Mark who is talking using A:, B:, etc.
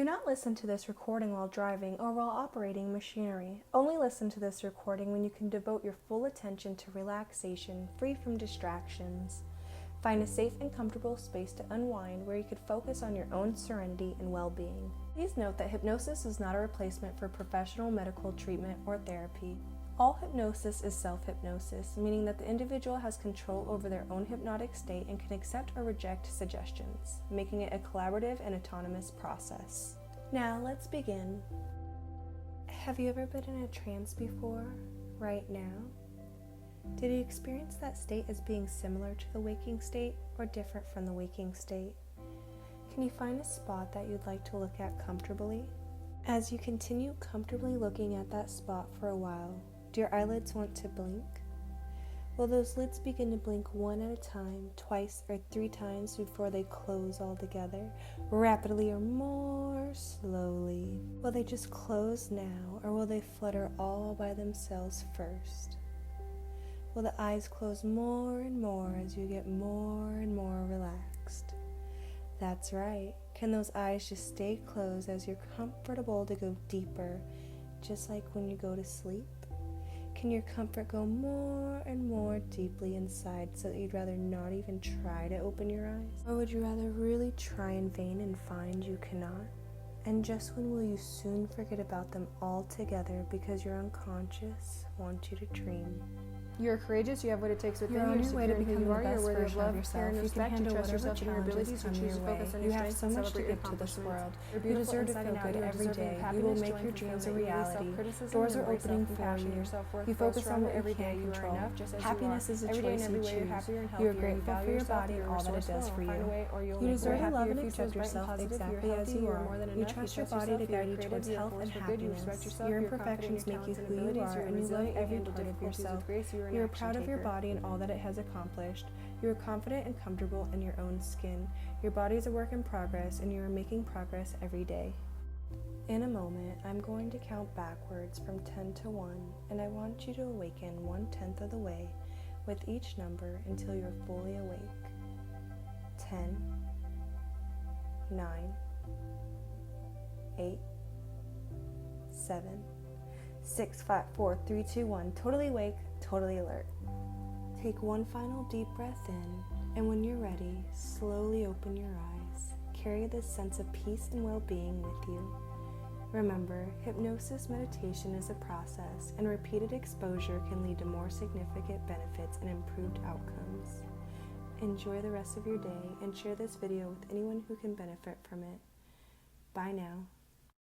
A: Do not listen to this recording while driving or while operating machinery. Only listen to this recording when you can devote your full attention to relaxation, free from distractions. Find a safe and comfortable space to unwind where you could focus on your own serenity and well-being. Please note that hypnosis is not a replacement for professional medical treatment or therapy. All hypnosis is self-hypnosis, meaning that the individual has control over their own hypnotic state and can accept or reject suggestions, making it a collaborative and autonomous process. Now, let's begin. Have you ever been in a trance before? Right now? Did you experience that state as being similar to the waking state or different from the waking state? Can you find a spot that you'd like to look at comfortably? As you continue comfortably looking at that spot for a while, do your eyelids want to blink? Will those lids begin to blink one at a time, twice or 3 times before they close altogether, rapidly or more slowly? Will they just close now, or will they flutter all by themselves first? Will the eyes close more and more as you get more and more relaxed? That's right. Can those eyes just stay closed as you're comfortable to go deeper, just like when you go to sleep? Can your comfort go more and more deeply inside so that you'd rather not even try to open your eyes? Or would you rather really try in vain and find you cannot? And just when will you soon forget about them altogether because your unconscious wants you to dream?
B: You're courageous, you have what it takes within
A: You're on
B: you,
A: your way to becoming the best
B: worthy of
A: version
B: love,
A: of yourself.
B: care, and
A: You can
B: respect,
A: handle
B: you trust
A: whatever
B: yourself and your abilities,
A: challenges
B: you
A: come
B: choose
A: your
B: to
A: way.
B: focus on
A: You
B: your
A: have
B: strengths
A: so
B: and
A: much to
B: celebrate your
A: give to this
B: accomplishments.
A: world.
B: You're
A: You
B: beautiful
A: deserve to
B: inside
A: feel
B: and out.
A: good
B: You are
A: every
B: deserving
A: day.
B: of
A: You
B: happiness,
A: will make
B: joy,
A: your
B: and
A: dreams a
B: fulfillment. You release
A: reality.
B: self-criticism,
A: Doors
B: you
A: are
B: embrace
A: opening for
B: self-compassion,
A: you.
B: your self-worth
A: You
B: grows
A: focus on
B: stronger
A: what you
B: every day.
A: can
B: You are
A: control.
B: enough just as
A: Happiness
B: you are.
A: is a
B: Every day
A: choice
B: and
A: you
B: every way you're
A: choose.
B: happier and
A: You are
B: healthier.
A: grateful
B: value
A: for your
B: yourself,
A: body
B: you're
A: and all that it does
B: resourceful,
A: for
B: and find a
A: you.
B: way or you'll
A: You
B: make
A: deserve
B: more
A: to love
B: happy.
A: and
B: Your future
A: accept
B: is bright and
A: yourself
B: positive.
A: exactly
B: You're
A: as
B: healthy,
A: you
B: are
A: are.
B: more than
A: You
B: enough.
A: trust
B: You
A: your body to
B: yourself,
A: guide
B: you're
A: you
B: creative,
A: towards
B: you have
A: health and
B: force for good, you
A: happiness.
B: respect yourself,
A: Your
B: you're confident in
A: imperfections
B: your
A: make you
B: talents and
A: who you
B: abilities,
A: are,
B: you are
A: and you love
B: resilient, you
A: every
B: handle
A: part of
B: difficulties
A: yourself.
B: with grace, you are an
A: You are
B: action
A: proud of your
B: taker.
A: body and all that it has accomplished. You are confident and comfortable in your own skin. Your body is a work in progress, and you are making progress every day. In a moment, I'm going to count backwards from 10 to 1, and I want you to awaken 1/10 of the way with each number until you're fully awake. 10, 9, 8, 7, 6, 5, 4, 3, 2, 1. Totally awake, totally alert. Take one final deep breath in, and when you're ready, slowly open your eyes. Carry this sense of peace and well-being with you. Remember, hypnosis meditation is a process, and repeated exposure can lead to more significant benefits and improved outcomes. Enjoy the rest of your day and share this video with anyone who can benefit from it. Bye now.